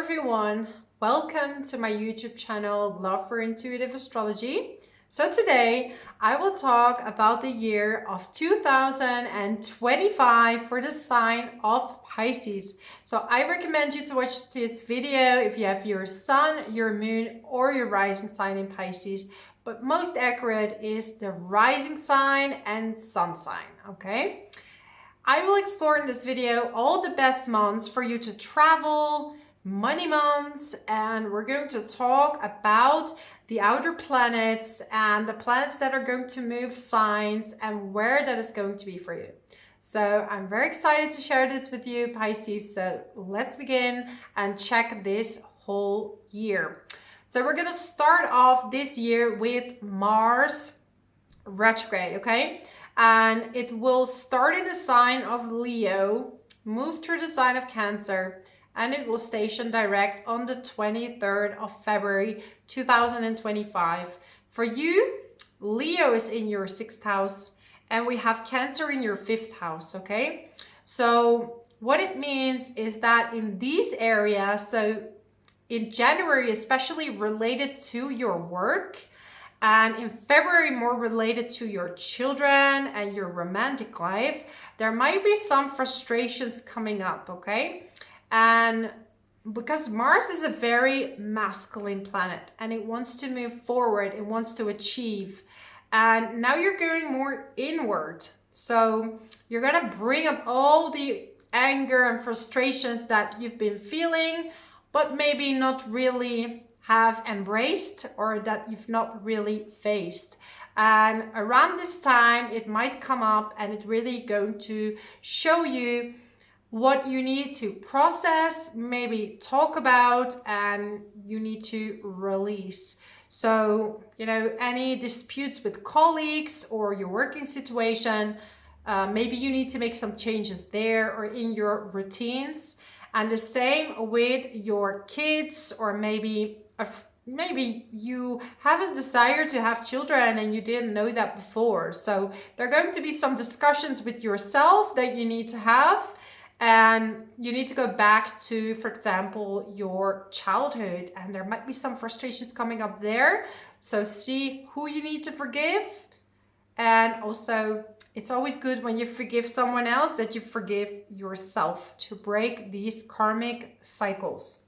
everyone, welcome to my YouTube channel, Love for Intuitive Astrology. So today I will talk about the year of 2025 for the sign of Pisces. So I recommend you to watch this video if you have your sun, your moon, or your rising sign in Pisces. But most accurate is the rising sign and sun sign, okay? I will explore in this video all the best months for you to travel, money months, and we're going to talk about the outer planets and the planets that are going to move signs and where that is going to be for you. So I'm very excited to share this with you, Pisces. So let's begin and check this whole year. So we're going to start off this year with Mars retrograde, okay? And it will start in the sign of Leo, move through the sign of Cancer, and it will station direct on the 23rd of February 2025. For you, Leo is in your 6th house and we have Cancer in your 5th house, okay? So what it means is that in these areas, so in January, especially related to your work, and in February, more related to your children and your romantic life, there might be some frustrations coming up, okay? And because Mars is a very masculine planet and it wants to move forward, it wants to achieve. And now you're going more inward. So you're gonna bring up all the anger and frustrations that you've been feeling, but maybe not really have embraced or that you've not really faced. And around this time, it might come up and it's really going to show you what you need to process, maybe talk about, and you need to release. So, any disputes with colleagues or your working situation, maybe you need to make some changes there or in your routines. And the same with your kids, or maybe you have a desire to have children and you didn't know that before. So there are going to be some discussions with yourself that you need to have. And you need to go back to, for example, your childhood, and there might be some frustrations coming up there. So see who you need to forgive. And also, it's always good when you forgive someone else that you forgive yourself to break these karmic cycles.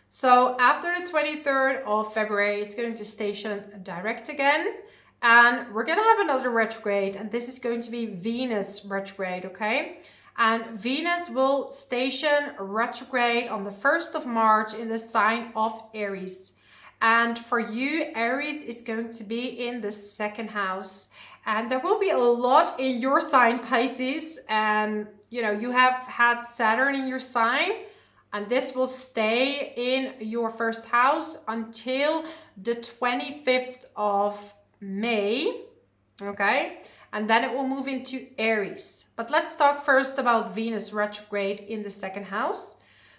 So after the 23rd of February, it's going to station direct again. And we're going to have another retrograde, and this is going to be Venus retrograde, okay? And Venus will station retrograde on the 1st of March in the sign of Aries. And for you, Aries is going to be in the 2nd house. And there will be a lot in your sign, Pisces. And, you have had Saturn in your sign. And this will stay in your 1st house until the 25th of May. Okay? And then it will move into Aries. But let's talk first about Venus retrograde in the 2nd house.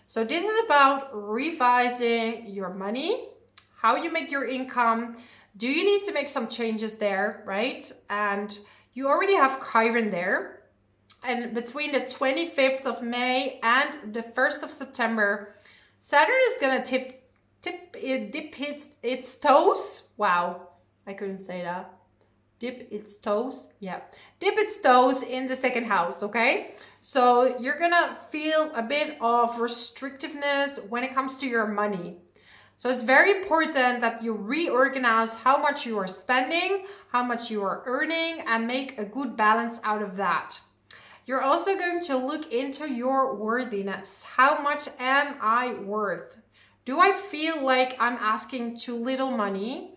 So this is about revising your money, how you make your income. Do you need to make some changes there, right? And you already have Chiron there. And between the 25th of May and the 1st of September, Saturn is going to dip its toes. Wow, I couldn't say that. Dip its toes. Yeah. Dip its toes in the 2nd house, okay? So you're gonna feel a bit of restrictiveness when it comes to your money. So it's very important that you reorganize how much you are spending, how much you are earning, and make a good balance out of that. You're also going to look into your worthiness. How much am I worth? Do I feel like I'm asking too little money?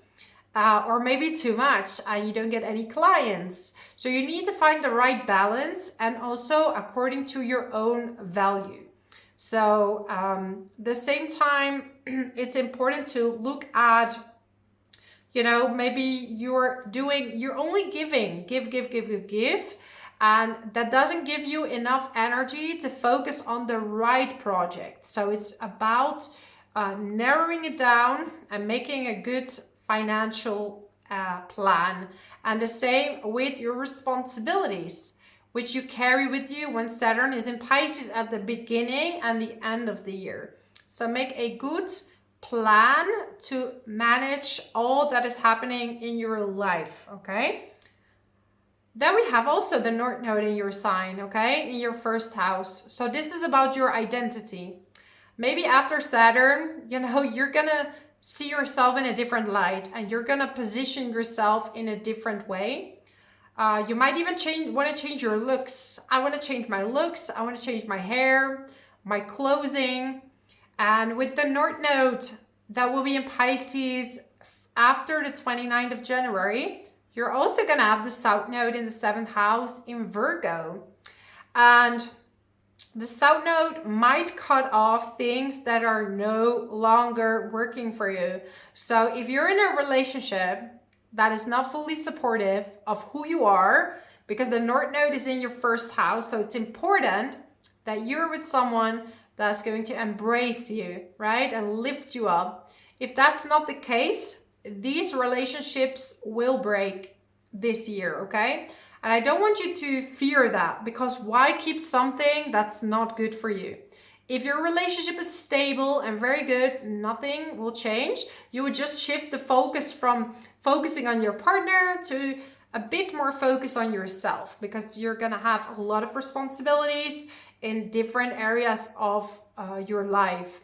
Or maybe too much and you don't get any clients. So you need to find the right balance, and also according to your own value. So the same time, it's important to look at, maybe you're only giving, give. And that doesn't give you enough energy to focus on the right project. So it's about narrowing it down and making a good financial plan. And the same with your responsibilities, which you carry with you when Saturn is in Pisces at the beginning and the end of the year. So make a good plan to manage all that is happening in your life, okay? Then we have also the North Node in your sign, okay? In your first house. So this is about your identity. Maybe after Saturn, you're gonna see yourself in a different light and you're gonna position yourself in a different way. You might even want to change your looks. I want to change my looks. I want to change my hair, my clothing. And with the North Node that will be in Pisces after the 29th of January, you're also going to have the South Node in the 7th house in Virgo. And the South Node might cut off things that are no longer working for you. So if you're in a relationship that is not fully supportive of who you are, because the North Node is in your first house, so it's important that you're with someone that's going to embrace you, right? And lift you up. If that's not the case, these relationships will break this year, okay? And I don't want you to fear that, because why keep something that's not good for you? If your relationship is stable and very good, nothing will change. You would just shift the focus from focusing on your partner to a bit more focus on yourself, because you're gonna have a lot of responsibilities in different areas of your life.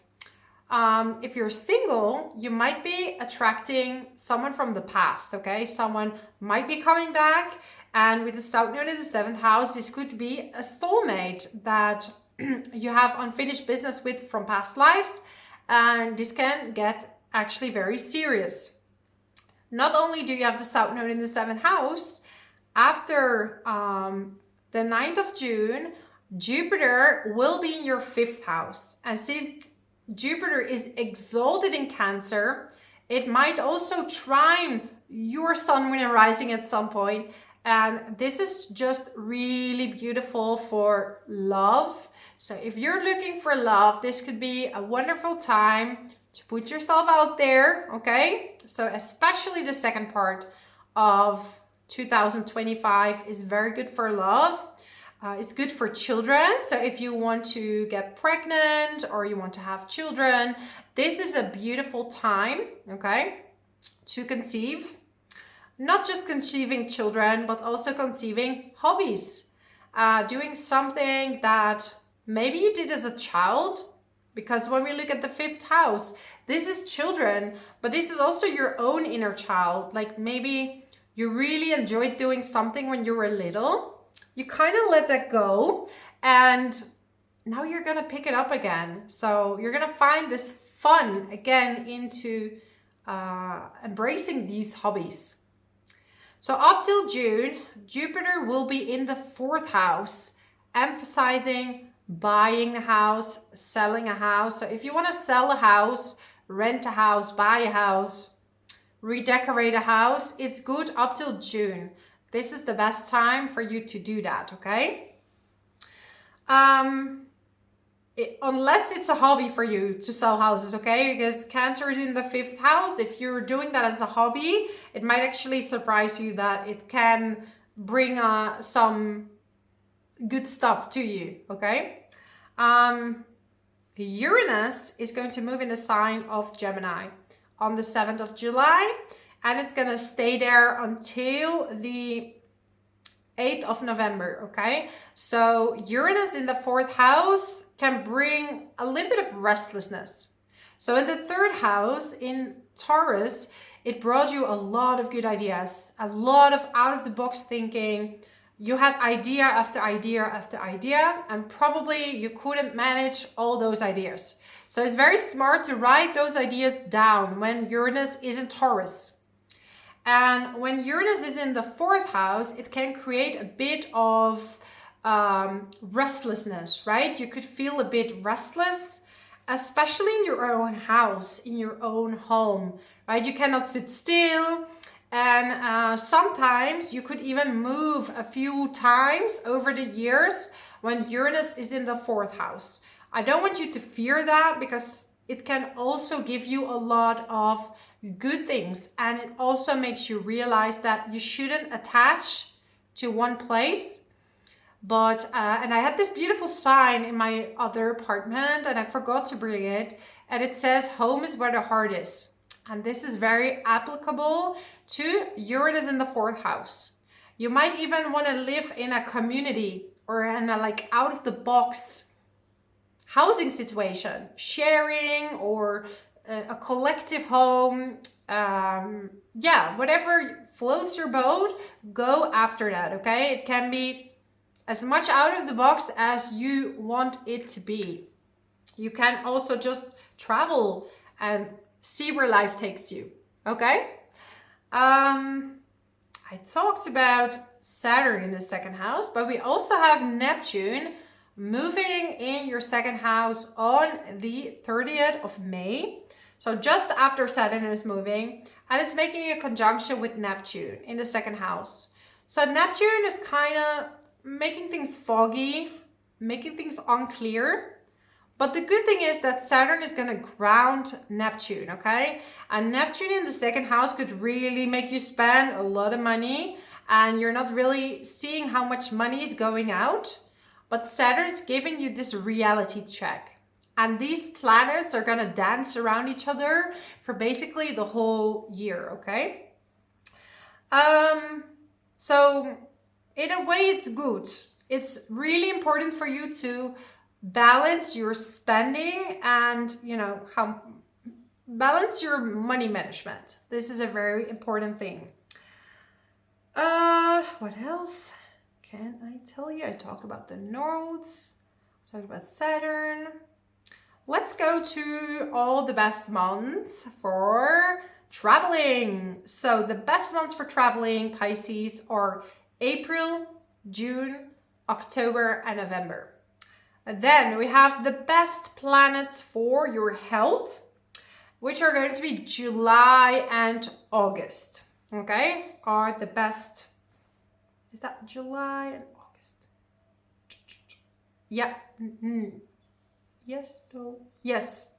If you're single, you might be attracting someone from the past, okay? Someone might be coming back, and with the South Node in the 7th house, this could be a soulmate that you have unfinished business with from past lives, and this can get actually very serious. Not only do you have the South Node in the 7th house, after the 9th of June, Jupiter will be in your 5th house. And since Jupiter is exalted in Cancer, it might also trine your Sun, Moon, and Rising at some point. And this is just really beautiful for love. So if you're looking for love, this could be a wonderful time to put yourself out there, okay? So especially the second part of 2025 is very good for love. It's good for children. So if you want to get pregnant or you want to have children, this is a beautiful time, okay, to conceive. Not just conceiving children, but also conceiving hobbies. Doing something that maybe you did as a child, because when we look at the 5th house, this is children, but this is also your own inner child. Like maybe you really enjoyed doing something when you were little. You kind of let that go, and now you're going to pick it up again. So you're going to find this fun again into embracing these hobbies. So up till June, Jupiter will be in the 4th house, emphasizing buying a house, selling a house. So if you want to sell a house, rent a house, buy a house, redecorate a house, it's good up till June. This is the best time for you to do that, okay? Unless it's a hobby for you to sell houses, okay? Because Cancer is in the 5th house. If you're doing that as a hobby, it might actually surprise you that it can bring some good stuff to you, okay? Uranus is going to move in the sign of Gemini on the 7th of July, and it's going to stay there until the 8th of November, okay? So Uranus in the 4th house can bring a little bit of restlessness. So in the 3rd house, in Taurus, it brought you a lot of good ideas, a lot of out-of-the-box thinking. You had idea after idea after idea, and probably you couldn't manage all those ideas. So it's very smart to write those ideas down when Uranus is in Taurus. And when Uranus is in the 4th house, it can create a bit of restlessness, right? You could feel a bit restless, especially in your own house, in your own home, right? You cannot sit still. And sometimes you could even move a few times over the years when Uranus is in the 4th house. I don't want you to fear that, because it can also give you a lot of good things, and it also makes you realize that you shouldn't attach to one place, But, and I had this beautiful sign in my other apartment and I forgot to bring it. And it says, home is where the heart is. And this is very applicable to Uranus in the 4th house. You might even want to live in a community or in a like out of the box housing situation, sharing or a collective home. Yeah, whatever floats your boat, go after that, okay? It can be as much out of the box as you want it to be. You can also just travel and see where life takes you, okay? I talked about Saturn in the 2nd house, but we also have Neptune moving in your 2nd house on the 30th of May. So just after Saturn is moving, and it's making a conjunction with Neptune in the 2nd house. So Neptune is kind of making things foggy, making things unclear. But the good thing is that Saturn is going to ground Neptune, okay? And Neptune in the 2nd house could really make you spend a lot of money and you're not really seeing how much money is going out. But Saturn is giving you this reality check. And these planets are going to dance around each other for basically the whole year, okay? So in a way, it's good. It's really important for you to balance your spending and, you know, how balance your money management. This is a very important thing. What else can I tell you? I talked about the nodes, talked about Saturn. Let's go to all the best months for traveling. So the best months for traveling, Pisces, are April, June, October, and November. And then we have the best planets for your health, which are going to be July and August. Okay, are the best. Is that July and August? Yeah. Mm-hmm. Yes, no. Yes.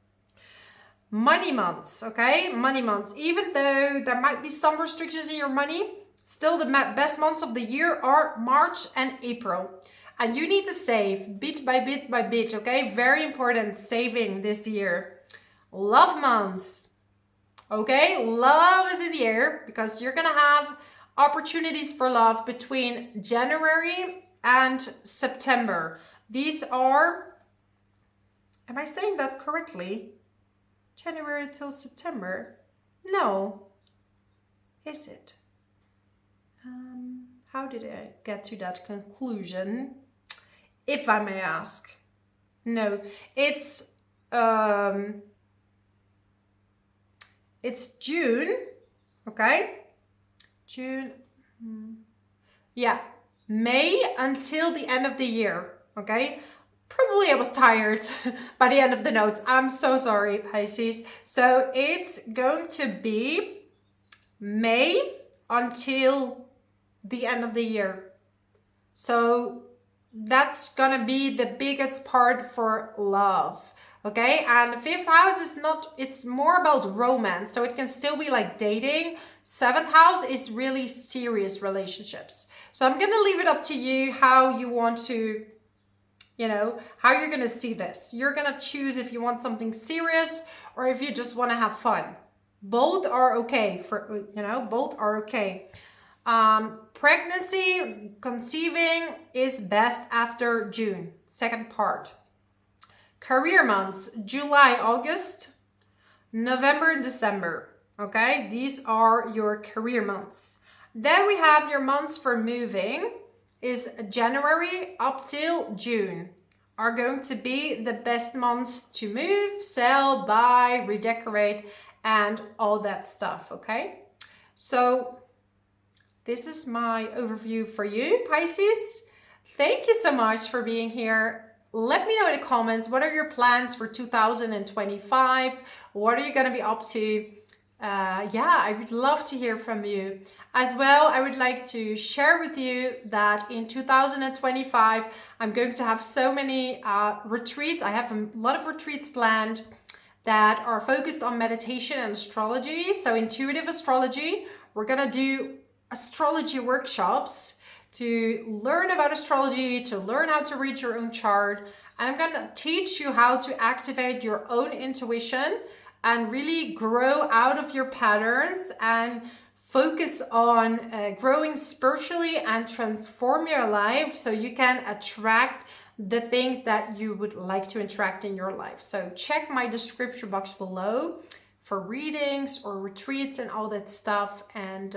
Money months, okay? Money months. Even though there might be some restrictions in your money, still the best months of the year are March and April. And you need to save bit by bit by bit, okay? Very important, saving this year. Love months, okay? Love is in the air because you're gonna have opportunities for love between January and September. These are, am I saying that correctly? January till September? No. Is it? How did I get to that conclusion? If I may ask. No, it's June, okay? June, yeah, May until the end of the year, okay? Probably I was tired by the end of the notes. I'm so sorry, Pisces. So it's going to be May until the end of the year. So that's gonna be the biggest part for love, okay? And the 5th house is not, it's more about romance, so it can still be like dating. 7th house is really serious relationships. So I'm gonna leave it up to you how you want to, you know, how you're gonna see this. You're gonna choose if you want something serious or if you just wanna have fun. Both are okay for, you know, both are okay. Pregnancy, conceiving is best after June, 2nd part. Career months, July, August, November and December, okay? These are your career months. Then we have your months for moving is January up till June are going to be the best months to move, sell, buy, redecorate, and all that stuff, okay? So this is my overview for you, Pisces. Thank you so much for being here. Let me know in the comments, what are your plans for 2025? What are you gonna be up to? Yeah, I would love to hear from you. As well, I would like to share with you that in 2025, I'm going to have so many retreats. I have a lot of retreats planned that are focused on meditation and astrology. So intuitive astrology, we're gonna do astrology workshops to learn about astrology, to learn how to read your own chart. I'm going to teach you how to activate your own intuition and really grow out of your patterns and focus on growing spiritually and transform your life so you can attract the things that you would like to attract in your life. So check my description box below for readings or retreats and all that stuff. And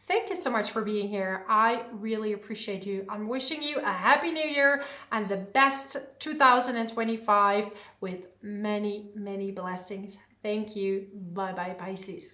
thank you so much for being here. I really appreciate you. I'm wishing you a happy new year and the best 2025 with many, many blessings. Thank you. Bye-bye, Pisces.